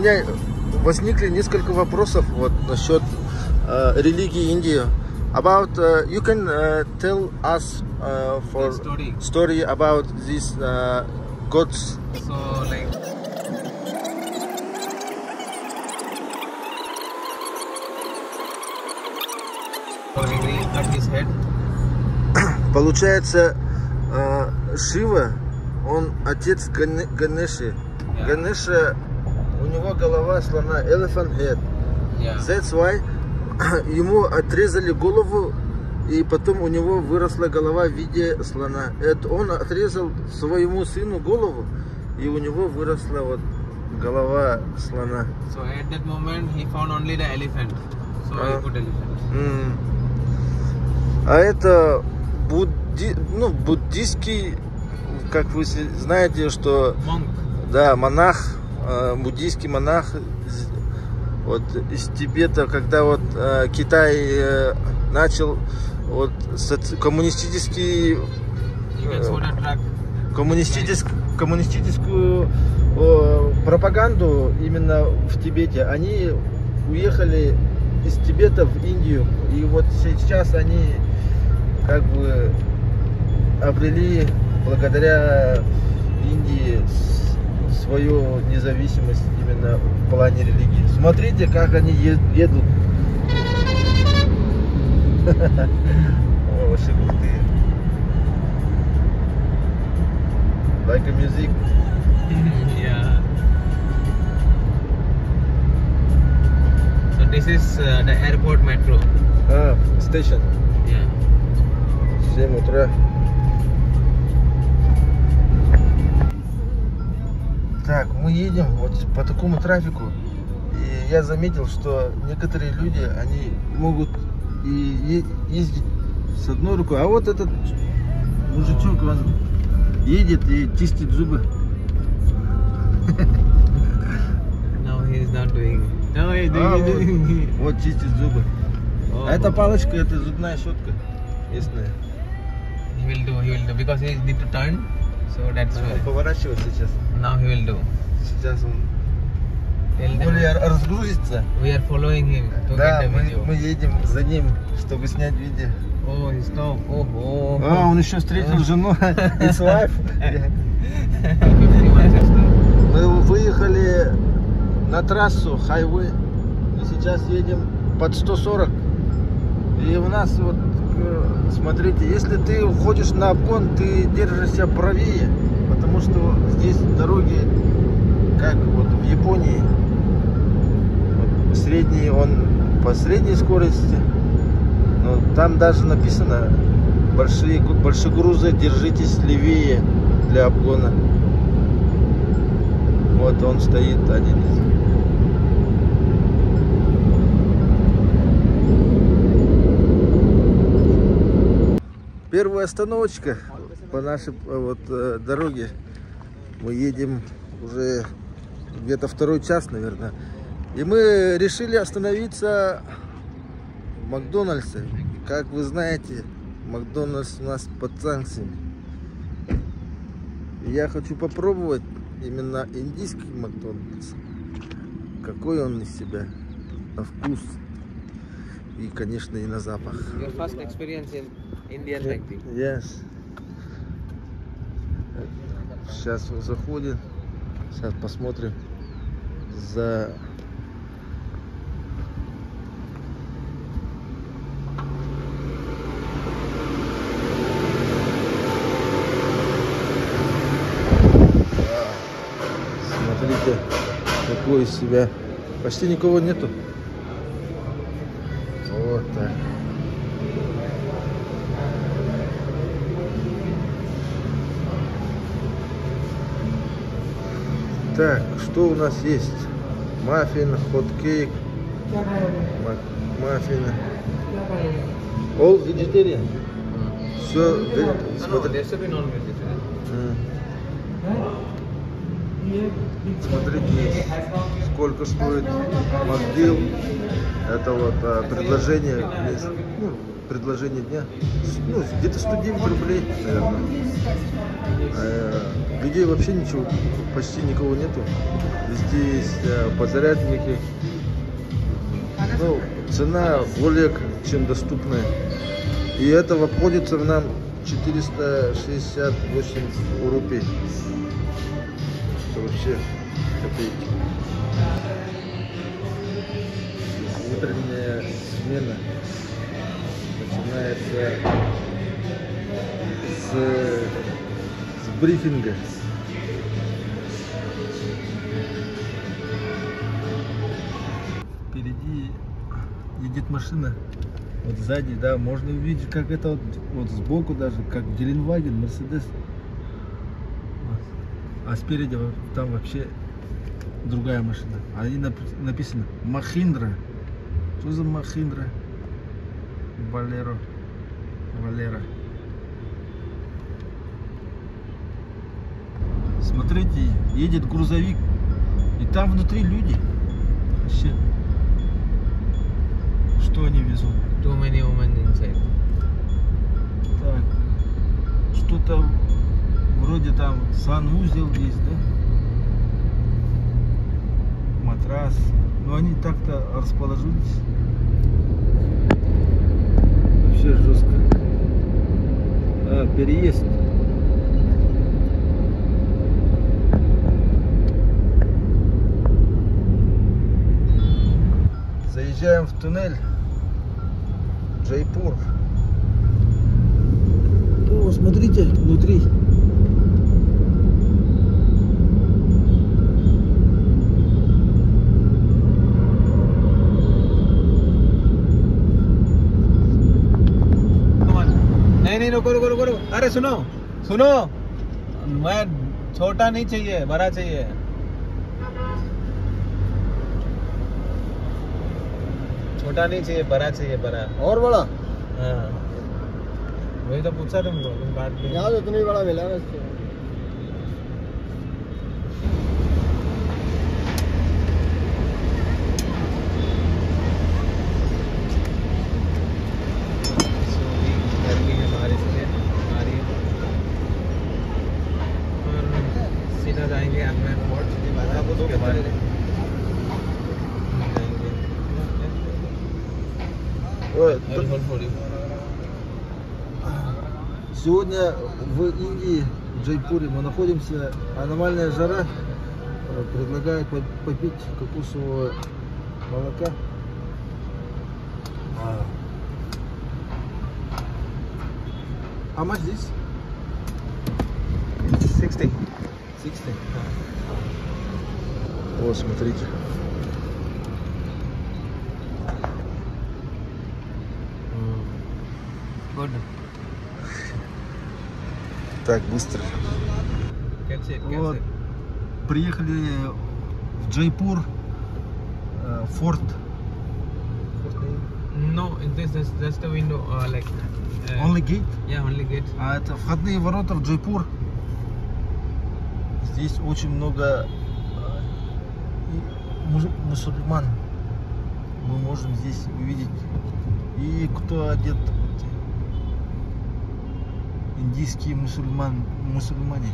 меня возникли несколько вопросов вот насчет религии Индии. About you can tell us for story about these gods. So like he cut his head. Получается, Шива, он отец Ганеши. Yeah. Ганеша, у него голова слона, elephant head. Yeah. That's why ему отрезали голову, и потом у него выросла голова в виде слона. Это он отрезал своему сыну голову, и у него выросла вот голова слона. So at that moment he found only the elephant. So he put elephant. А это буддийский, как вы знаете, что Monk. да, монах, буддийский монах вот из Тибета, когда вот Китай начал вот коммунистическую пропаганду именно в Тибете, они уехали из Тибета в Индию, и вот сейчас они как бы обрели благодаря Индии свою независимость именно в плане религии. Смотрите, как они едут. О, вообще крутые. Like a music. Yeah. So this is the airport metro. Station. Yeah. 7 утра. Так, мы едем вот по такому трафику, и я заметил, что некоторые люди, они могут и ездить с одной рукой, а вот этот мужичок, он едет и чистит зубы. No, he is not doing. No, he is doing. Вот чистит зубы. А эта палочка, это зубная щетка местная. He will do, because he need to turn. So that's why. Он поворачивает сейчас. Now he will do. Сейчас он более разгрузится. We are following him to Да, get the video. мы едем за ним, чтобы снять видео. Oh, he stopped. Oh. Он еще встретил жену. It's wife. 51 sister. Мы выехали на трассу, хайвей. И сейчас едем под 140. И у нас вот, смотрите, если ты уходишь на обгон, ты держишься правее. Потому что здесь дороги, как вот в Японии, вот средний, он по средней скорости. Но там даже написано, большие грузы держитесь левее для обгона. Вот он стоит, один из них. Первая остановочка по нашей вот дороге. Мы едем уже где-то второй час, наверное. И мы решили остановиться в Макдональдсе. Как вы знаете, Макдональдс у нас под санкциями. И я хочу попробовать именно индийский Макдональдс. Какой он из себя на вкус и, конечно, и на запах. Your first experience in Indian factory. Yes. Сейчас он заходит. Сейчас посмотрим за... Смотрите, какой из себя. Почти никого нету. Вот так. Так, что у нас есть? Маффин, хот-кейк, маффин. All vegetarian. Все, смотри. Смотрите, сколько стоит Макдил. Это вот предложение. предложение дня. Ну, где-то 109 рублей, наверное. Людей вообще ничего, почти никого нету. Везде есть подзарядники. Ну, цена более чем доступная. И это обходится нам 468 рупий. Это вообще копейки. Утренняя смена начинается с брифинга. Впереди едет машина, вот сзади, да, можно увидеть, как это вот сбоку даже, как Геленваген, Мерседес. А спереди там вообще другая машина. Они написано Махиндра. Что за Махиндра? Валера. Смотрите, едет грузовик, и там внутри люди. Вообще. Что они везут? Too many women inside. Так, что-то вроде там санузел есть, да? Матрас. Но они так-то расположились. Вообще жестко. Переезд. Заезжаем в туннель Джайпур. О, смотрите, внутри. नहीं रुको। अरे सुनो, मैं छोटा नहीं चाहिए, बड़ा चाहिए। छोटा नहीं चाहिए, बड़ा चाहिए, बड़ा। और बड़ा? हाँ, वही तो पूछा तुमको, तुम काट लो। यहाँ तो इतना ही बड़ा मिला है इसको। गर्मी है बारिश में आ रही है और सीधा जाएंगे अपने फोर्ट उसके बाद Сегодня в Индии, в Джайпуре, мы находимся, аномальная жара. Предлагаю попить кокосового молока. А much здесь? 60. О, смотрите. Good. Так, быстро. Вот, приехали в Джайпур, форт. No, this is just a window, like. Only gate? Yeah, only gate. А это входные ворота в Джайпур. Здесь очень много мусульман. Мы можем здесь увидеть. И кто одет, индийские мусульмане.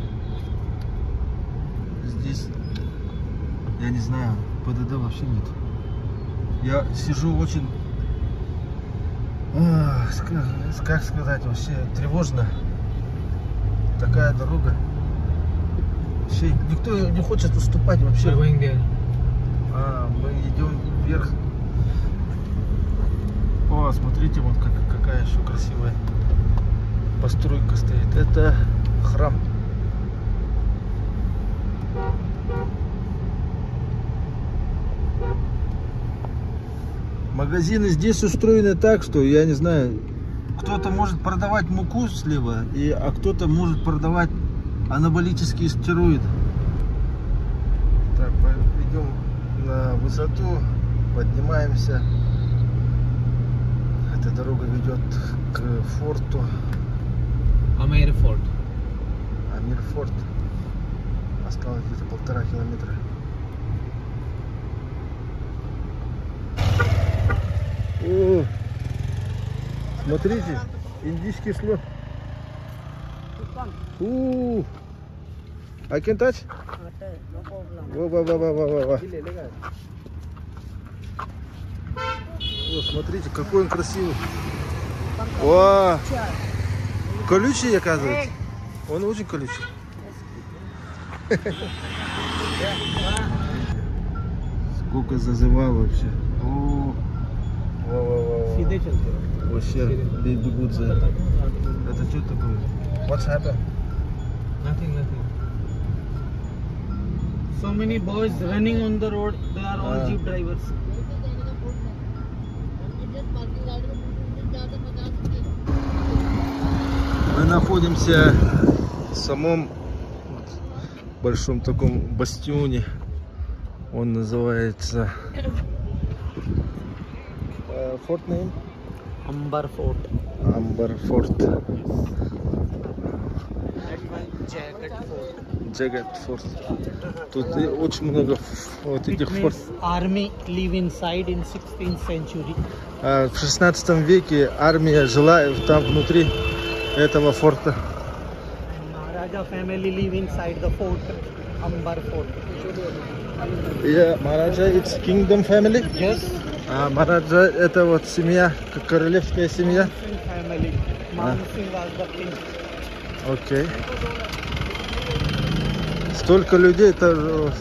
Здесь, я не знаю, ПДД вообще нет. Я сижу очень, как сказать, вообще тревожно. Такая дорога. Вообще никто не хочет уступать вообще. Мы идем вверх. О, смотрите, вот какая еще красивая постройка стоит. Это храм. Магазины здесь устроены так, что, я не знаю, кто-то может продавать муку слева, а кто-то может продавать анаболические стероиды. Так, идем на высоту, поднимаемся. Эта дорога ведет к форту. Амир форт. Осталось где-то 1,5 километра. О, Смотрите, индийский слон. I can touch? Во. О, смотрите, какой он красивый. О, колючий, оказывается. Он очень колючий. Сколько зазывал вообще. Вообще бегут за это. Это что такое? What's happened? Nothing. So many boys running on the road. They are all jeep drivers. Мы находимся в самом большом таком бастионе. Он называется Fort name? Amber Fort. Amber Fort. Jagged Fort. Тут очень много вот этих фортов. Army live inside in 16th century. В 16 веке армия жила там внутри этого форта. Maharaja family live inside the fort, Amber Fort. Yeah, Maharaja, it's kingdom family. Yes. А Maharaja это вот семья, как королевская семья. Family. Man Singh was the king. Окей. Столько людей, это...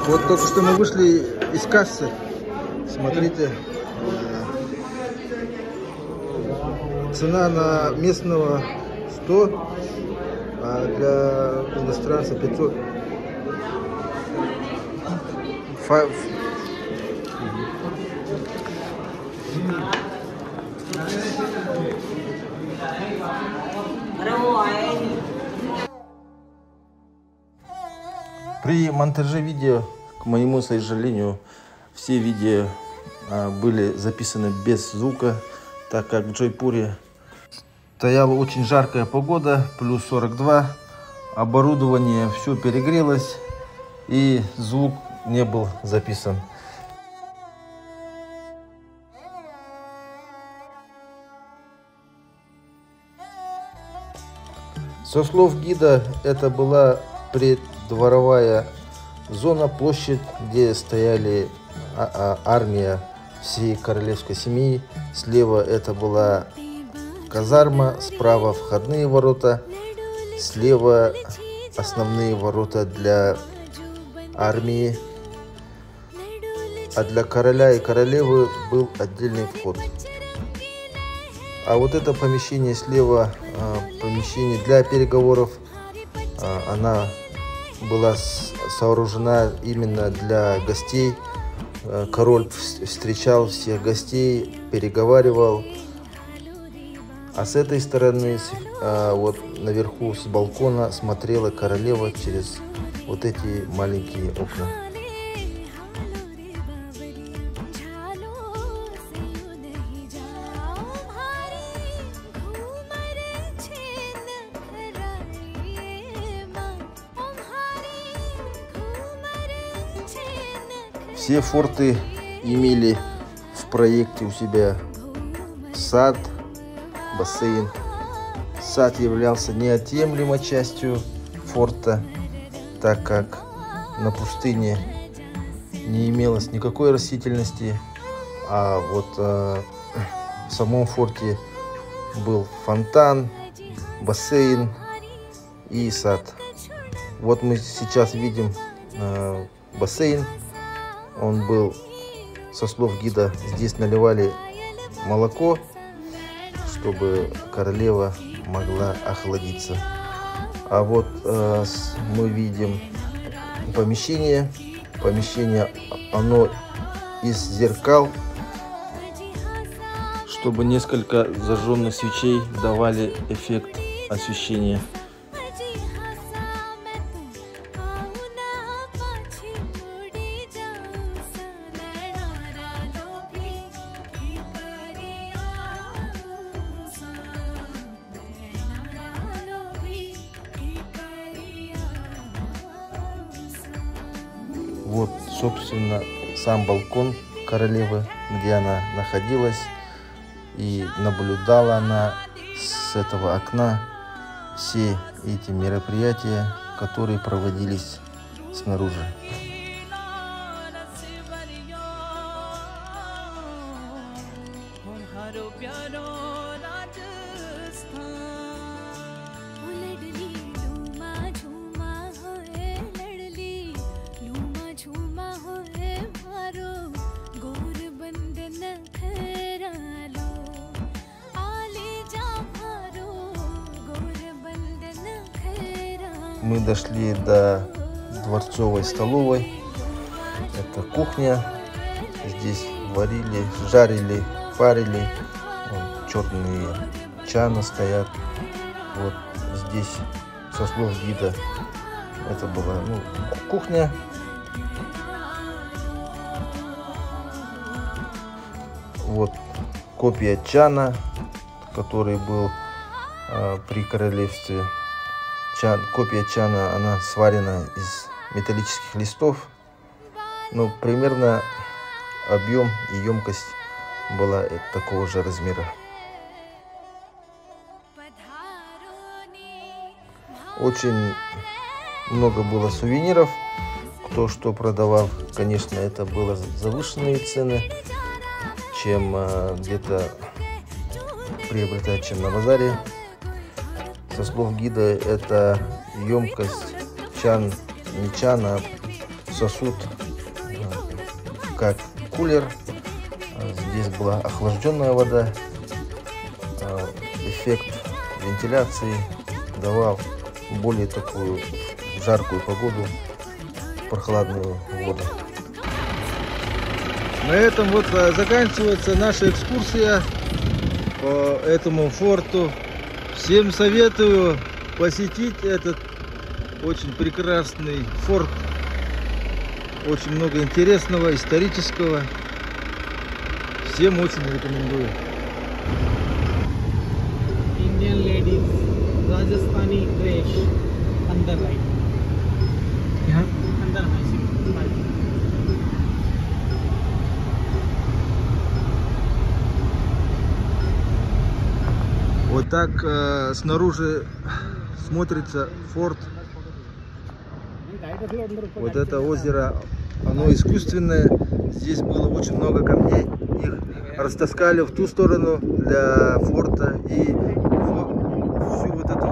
Вот только что мы вышли из кассы. Смотрите, цена на местного 100, а для иностранца 500. При монтаже видео, к моему сожалению, все видео были записаны без звука, так как в Джайпуре стояла очень жаркая погода, плюс 42, оборудование все перегрелось и звук не был записан. Со слов гида, это была преддворовая зона, площадь, где стояли армия всей королевской семьи. Слева это была казарма, справа входные ворота, слева основные ворота для армии, а для короля и королевы был отдельный вход. А вот это помещение слева, помещение для переговоров, она была сооружена именно для гостей. Король встречал всех гостей, переговаривал. А с этой стороны, вот наверху с балкона, смотрела королева через вот эти маленькие окна. Все форты имели в проекте у себя сад, бассейн. Сад являлся неотъемлемой частью форта, так как на пустыне не имелось никакой растительности, а вот в самом форте был фонтан, бассейн и сад. Вот мы сейчас видим бассейн. Он был, со слов гида, здесь наливали молоко, чтобы королева могла охладиться. А вот мы видим помещение. Помещение, оно из зеркал, чтобы несколько зажженных свечей давали эффект освещения. собственно, сам балкон королевы, где она находилась. И наблюдала она с этого окна все эти мероприятия, которые проводились снаружи. Мы дошли до дворцовой столовой. Это кухня. Здесь варили, жарили, парили. Вон, черные чаны стоят. Вот здесь, со слов гида, это была кухня. Вот копия чана, который был при королевстве. Копия чана, она сварена из металлических листов, но примерно объем и емкость была такого же размера. Очень много было сувениров, кто что продавал. Конечно, это было завышенные цены, чем где-то приобретать, чем на базаре. Со слов гида, это емкость чан, не чан, а сосуд, как кулер. Здесь была охлажденная вода. Эффект вентиляции давал более такую жаркую погоду, прохладную воду. На этом вот заканчивается наша экскурсия по этому форту. Всем советую посетить этот очень прекрасный форт. Очень много интересного, исторического. Всем очень рекомендую. Indian ladies, Rajasthani dress, अंदर लाइट, यहाँ अंदर है। Вот так снаружи смотрится форт. Вот это озеро, оно искусственное. Здесь было очень много камней. Их растаскали в ту сторону для форта. И всю вот эту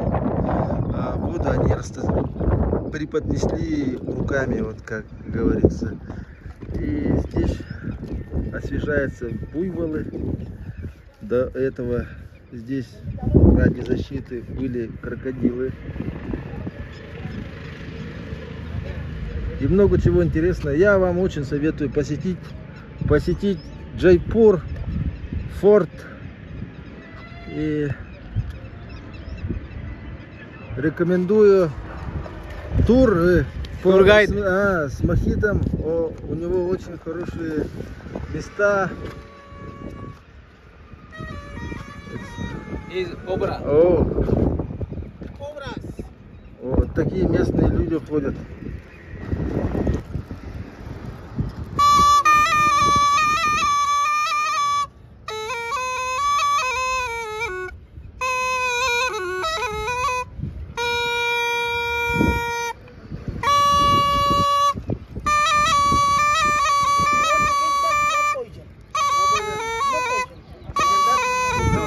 воду они преподнесли руками, вот как говорится. И здесь освежаются буйволы. До этого здесь ради защиты были крокодилы. И много чего интересного. Я вам очень советую посетить Джайпур, форт. И рекомендую тур. Тургайд. С мохитом. У него очень хорошие места. Вот такие местные люди ходят.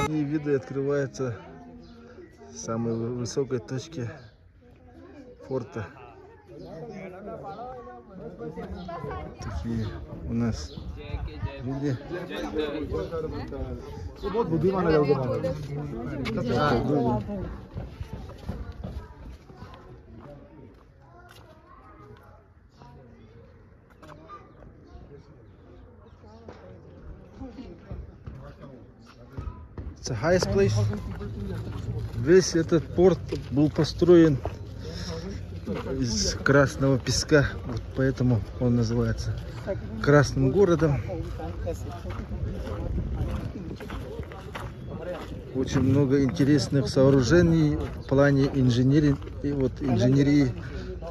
Виды открываются с самой высокой точки форта. Такие у нас люди. It's the highest place. Весь этот порт был построен из красного песка, вот поэтому он называется Красным городом. Очень много интересных сооружений в плане инженерии. И вот инженерии,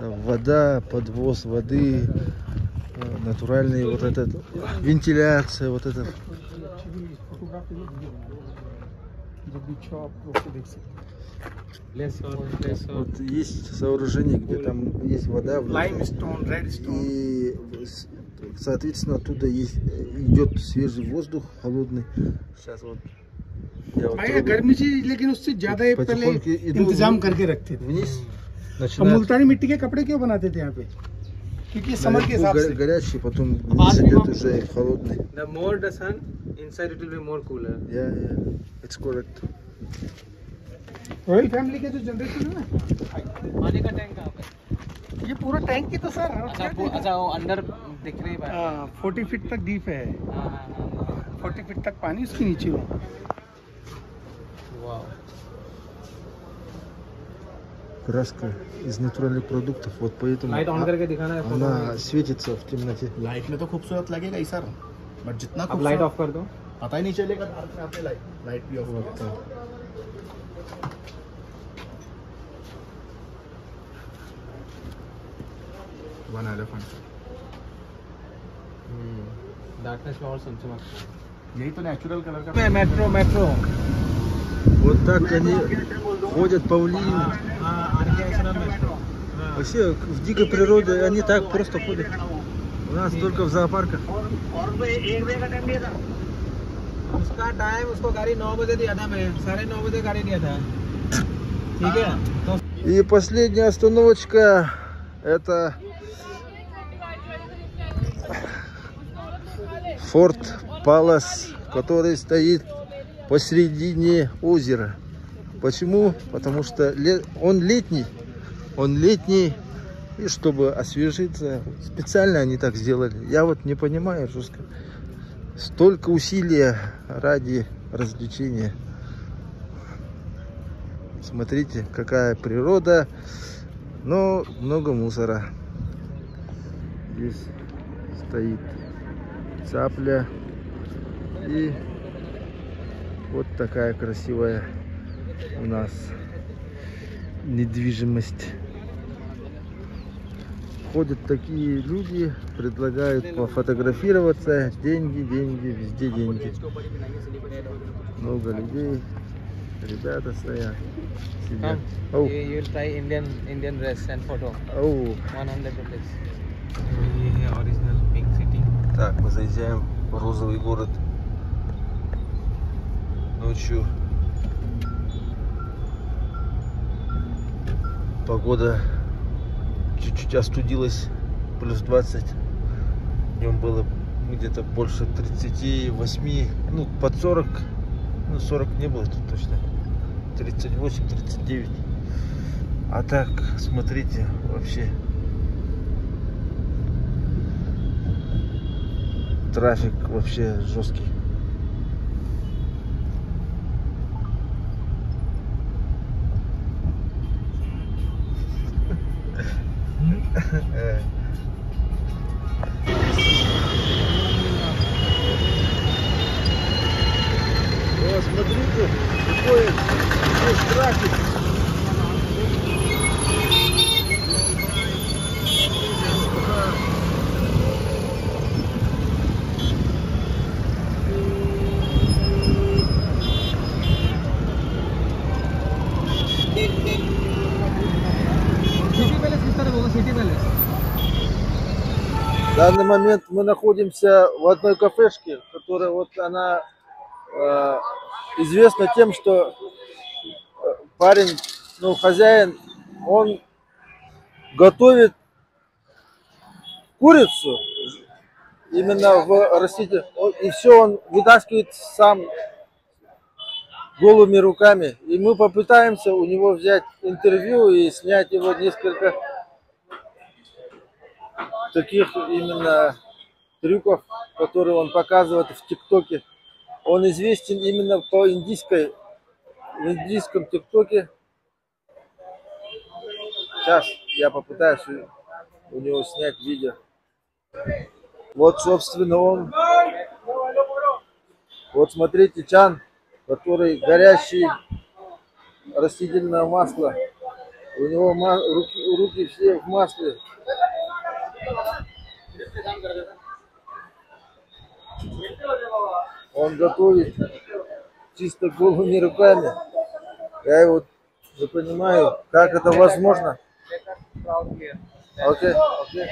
вода, подвоз воды, Натуральный вот этот, вентиляция, вот этот. Вот есть сооружение, где там есть вода и соответственно оттуда идет свежий воздух, холодный. Сейчас вот я вот गर्मी से लेकिन उससे ज्यादा ये पहले इंतजाम करके रखते थे। вниз. मुल्तानी मिट्टी के कपड़े क्यों बनाते थे यहाँ पे? क्योंकि समर के हिसाब से горячий, потом вниз идет уже холодный. The more the sun, inside it will be more cooler. Yeah, it's correct. Royal family के जो जनरेशन है ना, पानी का टैंक कहाँ पे? ये पूरा टैंक ही तो सर अच्छा वो अंदर दिख रही है। 40 फीट तक डीप है, 40 फीट तक पानी उसके नीचे हो। Краска из натуральных продуктов, вот поэтому लाइट ऑन करके दिखाना है। она светится в темноте. लाइट में तो खूबसूरत लगेगा ही सर, बट जितना अब लाइट ऑफ कर दो। पता ही नहीं चलेगा आपने लाइट भी ऑफ करते हैं। वन एलिफेंट डार्कनेस में और चमचमक। यही तो नेचुरल कलर का मेट्रो मेट्रो। Вот так они ходят павлины. Вообще в дикой природе они так просто ходят. У нас только в зоопарках. उसका टाइम उसको गाड़ी 9 बजे दिया था, मैं 9:30 बजे गाड़ी दिया था। ठीक है। И последняя остановочка это Форт Палас, который стоит посередине озера. Почему? Потому что он летний, и чтобы освежиться, специально они так сделали. Я вот не понимаю, жестко. Столько усилия ради развлечения. Смотрите, какая природа, но много мусора. Здесь стоит цапля и вот такая красивая у нас недвижимость. Ходят такие люди, предлагают пофотографироваться. Деньги, деньги, везде деньги. Много людей. Ребята стоят. Сидят. You will try Indian dress and photo. 100 rupees. ये है original Pink City. Так, мы заезжаем в розовый город. Ночью погода чуть-чуть остудилась, плюс 20. Днем было где-то больше 38, ну под 40, ну 40 не было тут точно, 38, 39. А так, смотрите, вообще трафик вообще жесткий. О, смотрите, какой здесь трафик. В данный момент мы находимся в одной кафешке, которая вот она известна тем, что парень, ну хозяин, он готовит курицу именно в растительном, и все он вытаскивает сам голыми руками. И мы попытаемся у него взять интервью и снять его несколько таких именно трюков, которые он показывает в ТикТоке. Он известен именно в индийском ТикТоке. Сейчас я попытаюсь у него снять видео. Вот, собственно, он. Вот смотрите, чан, который горящий растительное масло. У него руки все в масле. Он готовит чисто голыми руками. Я его не понимаю, как это возможно. Окей, окей.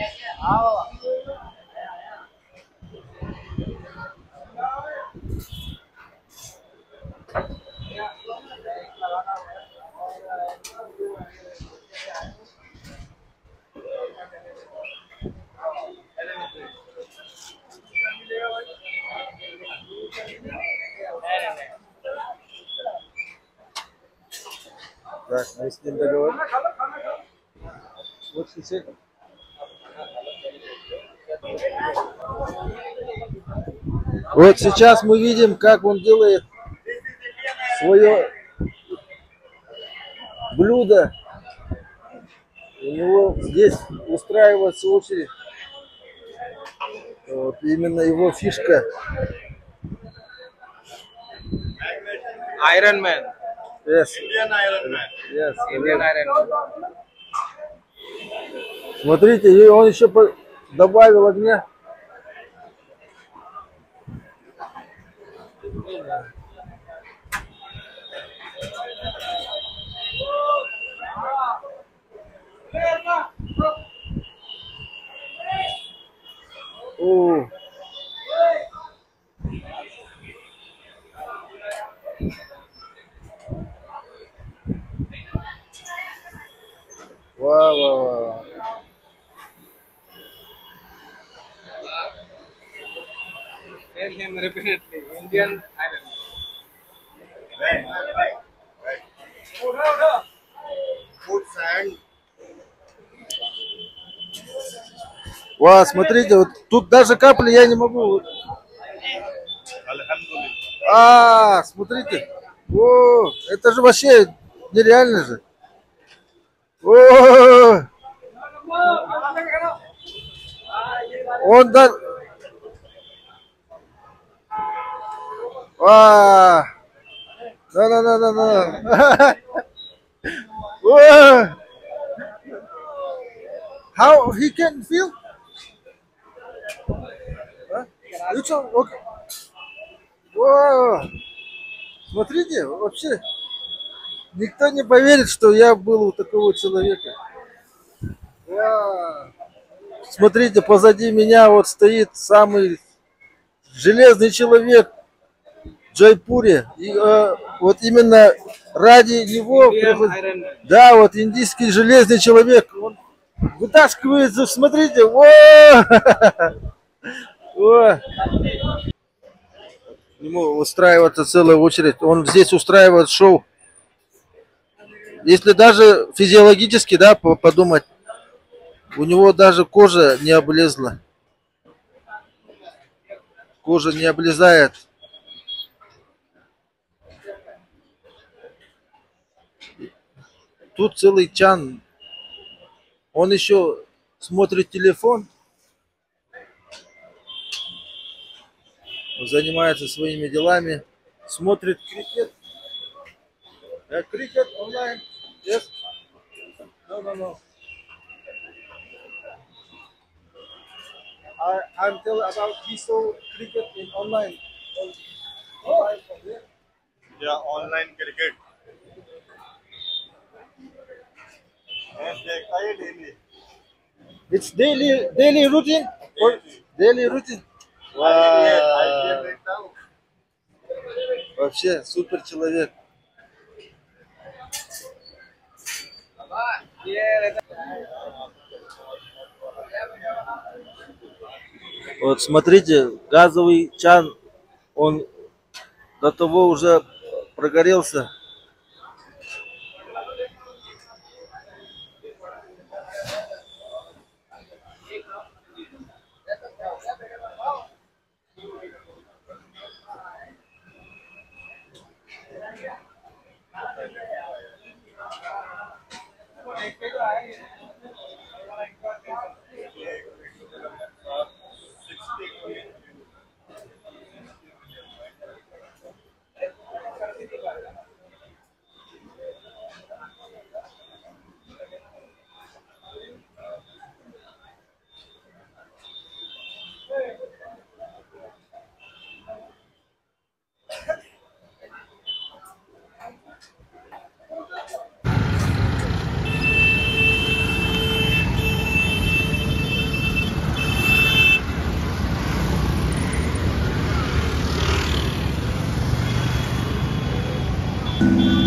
Так, мы с ним договорились. Вот сейчас. Вот сейчас мы видим, как он делает свое блюдо. У него здесь устраивается очередь. Вот именно его фишка. Iron Man. Yes. Indian Iron Man. Yes. Indian Iron Man. Смотрите, и он еще добавил огня. О. Вау, вау, вау. Tell him repeatedly. Indian Iron Man. Put sand. Вау, смотрите, вот тут даже капли я не могу. А, смотрите. О, это же вообще нереально же. О, он да. А, да. О, how he can feel? It's okay. О, смотрите, вообще никто не поверит, что я был у такого человека. Вау. Смотрите, позади меня вот стоит самый железный человек в Джайпуре. И, вот именно ради него, Iron Man. да, вот индийский железный человек, он вытаскивает, смотрите, о! О! Ему устраивается целая очередь. Он здесь устраивает шоу. Если даже физиологически, да, подумать, у него даже кожа не облезла. Кожа не облезает. Тут целый чан. Он еще смотрит телефон. Занимается своими делами. Смотрит крикет. Крикет онлайн. Yes. No. I'm telling about he saw cricket in online. Yeah, online cricket. And they play daily. It's daily routine. Or daily routine. IPL right now. Вообще супер человек. Вот смотрите, газовый чан, он до того уже прогорелся. है।